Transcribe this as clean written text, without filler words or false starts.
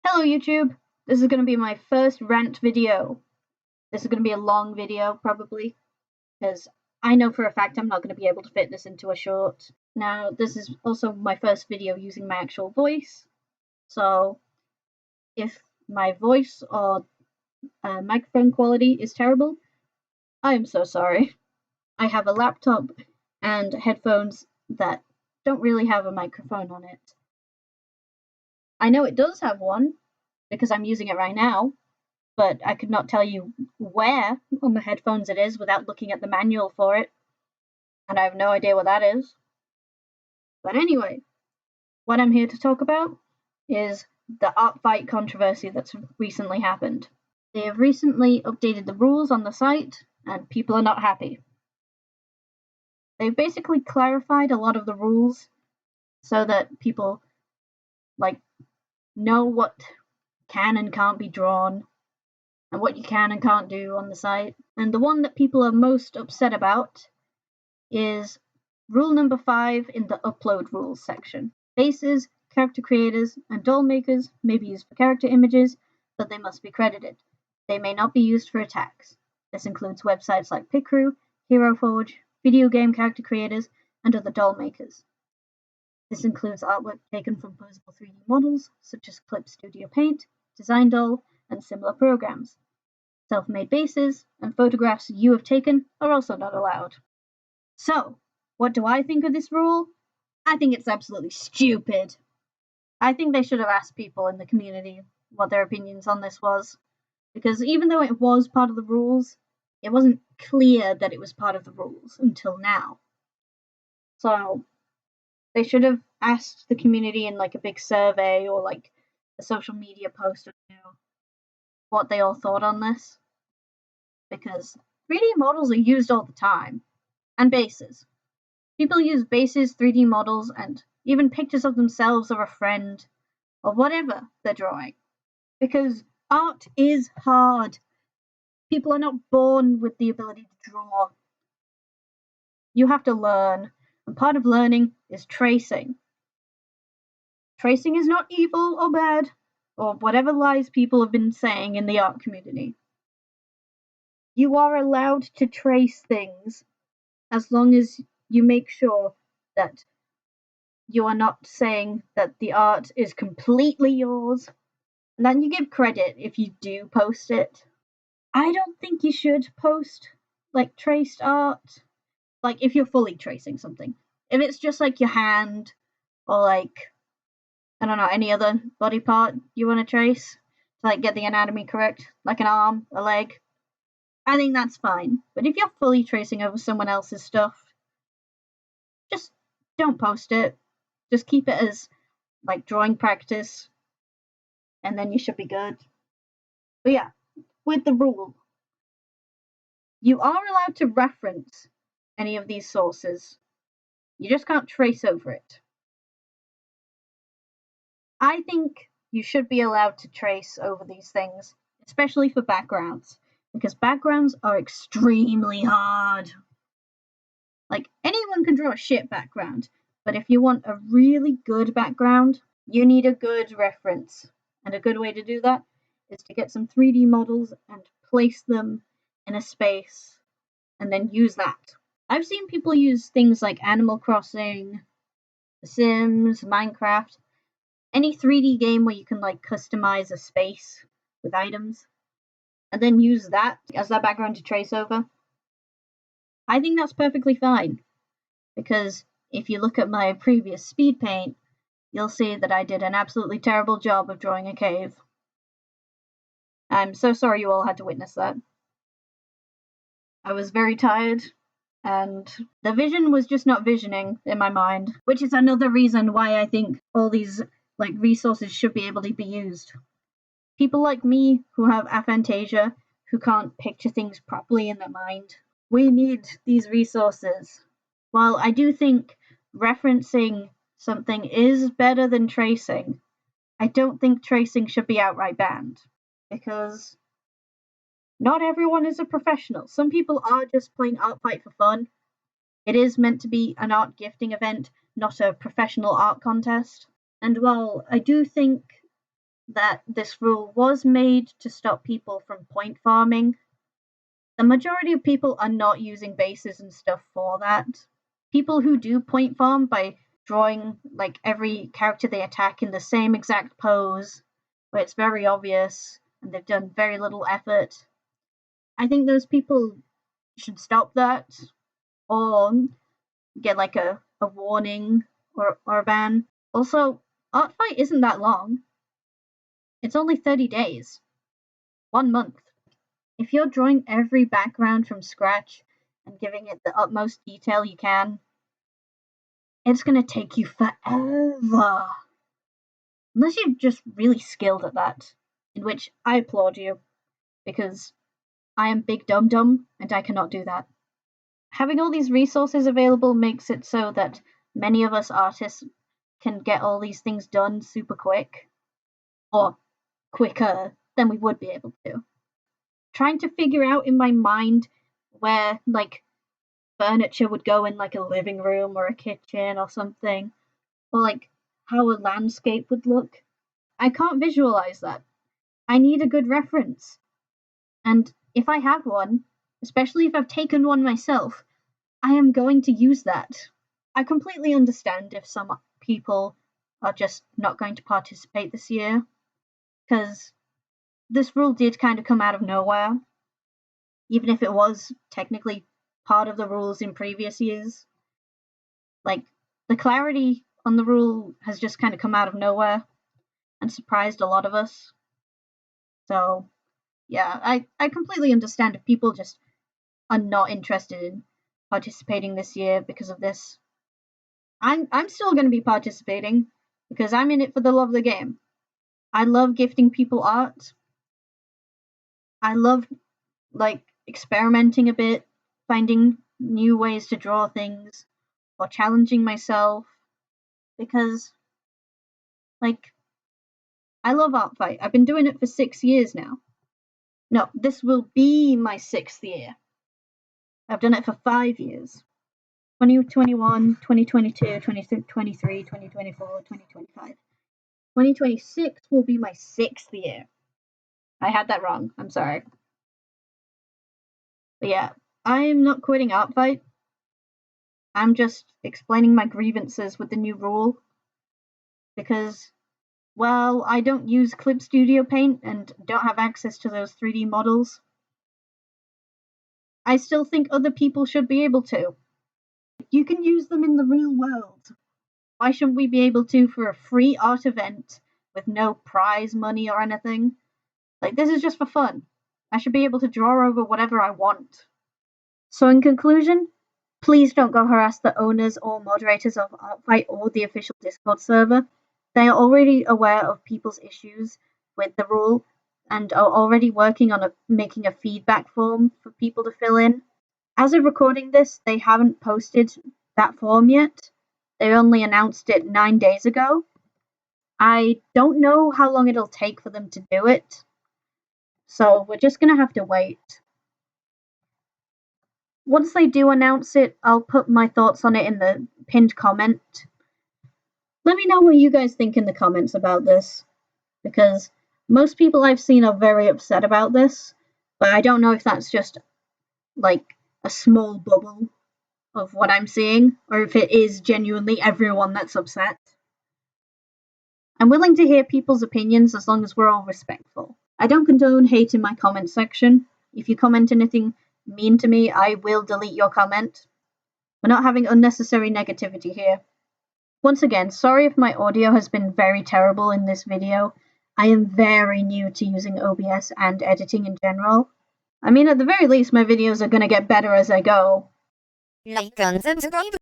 Hello YouTube, this is going to be my first rant video. This is going to be a long video probably, because I know for a fact I'm not going to be able to fit this into a short. Now this is also my first video using my actual voice, so if my voice or microphone quality is terrible, I am so sorry. I have a laptop and headphones that don't really have a microphone on it. I know it does have one, because I'm using it right now, but I could not tell you where on the headphones it is without looking at the manual for it, and I have no idea what that is. But anyway, what I'm here to talk about is the art fight controversy that's recently happened. They have recently updated the rules on the site, and people are not happy. They've basically clarified a lot of the rules so that people know what can and can't be drawn and what you can and can't do on the site. And the one that people are most upset about is rule number 5 in the upload rules section. Bases, character creators, and doll makers may be used for character images, but they must be credited. They may not be used for attacks. This includes websites like PicCrew, HeroForge, video game character creators, and other doll makers. This includes artwork taken from posable 3D models, such as Clip Studio Paint, Design Doll, and similar programs. Self-made bases and photographs you have taken are also not allowed. So, what do I think of this rule? I think it's absolutely stupid. I think they should have asked people in the community what their opinions on this was, because even though it was part of the rules, it wasn't clear that it was part of the rules until now. So, they should have asked the community in a big survey or a social media post what they all thought on this. Because 3D models are used all the time. And bases. People use bases, 3D models, and even pictures of themselves or a friend, or whatever they're drawing. Because art is hard. People are not born with the ability to draw. You have to learn, and part of learning is tracing. Tracing is not evil or bad, or whatever lies people have been saying in the art community. You are allowed to trace things as long as you make sure that you are not saying that the art is completely yours, and then you give credit if you do post it. I don't think you should post traced art, if you're fully tracing something. If it's just your hand or I don't know, any other body part you want to trace to get the anatomy correct, like an arm, a leg, I think that's fine. But if you're fully tracing over someone else's stuff, just don't post it. Just keep it as drawing practice, and then you should be good. But yeah, with the rule, you are allowed to reference any of these sources. You just can't trace over it. I think you should be allowed to trace over these things, especially for backgrounds, because backgrounds are extremely hard. Anyone can draw a shit background, but if you want a really good background, you need a good reference. And a good way to do that is to get some 3D models and place them in a space, and then use that. I've seen people use things like Animal Crossing, The Sims, Minecraft, any 3D game where you can customize a space with items, and then use that as that background to trace over. I think that's perfectly fine, because if you look at my previous speed paint, you'll see that I did an absolutely terrible job of drawing a cave. I'm so sorry you all had to witness that. I was very tired, and the vision was just not visioning in my mind, which is another reason why I think all these resources should be able to be used. People like me who have aphantasia, who can't picture things properly in their mind, we need these resources. While I do think referencing something is better than tracing, I don't think tracing should be outright banned, because not everyone is a professional. Some people are just playing Art Fight for fun. It is meant to be an art gifting event, not a professional art contest. And while I do think that this rule was made to stop people from point farming. The majority of people are not using bases and stuff for that. People who do point farm by drawing like every character they attack in the same exact pose, where it's very obvious and they've done very little effort, I think those people should stop that or get like a warning or a ban. Also, Art Fight isn't that long. It's only 30 days. 1 month. If you're drawing every background from scratch and giving it the utmost detail you can, it's going to take you forever. Unless you're just really skilled at that, in which I applaud you, because I am big dum dum and I cannot do that. Having all these resources available makes it so that many of us artists can get all these things done super quick, or quicker than we would be able to. Trying to figure out in my mind where like furniture would go in like a living room or a kitchen or something, or like how a landscape would look. I can't visualize that. I need a good reference. And if I have one, especially if I've taken one myself, I am going to use that. I completely understand if some people are just not going to participate this year, because this rule did kind of come out of nowhere, even if it was technically part of the rules in previous years. Like, the clarity on the rule has just kind of come out of nowhere and surprised a lot of us. So, yeah, I completely understand if people just are not interested in participating this year because of this. I'm still going to be participating because I'm in it for the love of the game. I love gifting people art. I love like experimenting a bit, finding new ways to draw things, or challenging myself, because like I love Art Fight. I've been doing it for 6 years now. No, this will be my 6th year. I've done it for 5 years. 2021, 2022, 2023, 2024, 2025. 2026 will be my 6th year. I had that wrong. I'm sorry. But yeah, I am not quitting Art Fight. I'm just explaining my grievances with the new rule. Because, well, I don't use Clip Studio Paint and don't have access to those 3D models, I still think other people should be able to. You can use them in the real world. Why shouldn't we be able to for a free art event with no prize money or anything? Like, this is just for fun. I should be able to draw over whatever I want. So in conclusion, please don't go harass the owners or moderators of Artfight or the official Discord server. They are already aware of people's issues with the rule and are already working on making a feedback form for people to fill in. As of recording this, they haven't posted that form yet. They only announced it 9 days ago. I don't know how long it'll take for them to do it, so we're just gonna have to wait. Once they do announce it, I'll put my thoughts on it in the pinned comment. Let me know what you guys think in the comments about this, because most people I've seen are very upset about this, but I don't know if that's just like a small bubble of what I'm seeing, or if it is genuinely everyone that's upset. I'm willing to hear people's opinions as long as we're all respectful. I don't condone hate in my comment section. If you comment anything mean to me, I will delete your comment. We're not having unnecessary negativity here. Once again, sorry if my audio has been very terrible in this video. I am very new to using OBS and editing in general. I mean, at the very least, my videos are going to get better as I go. Like and subscribe.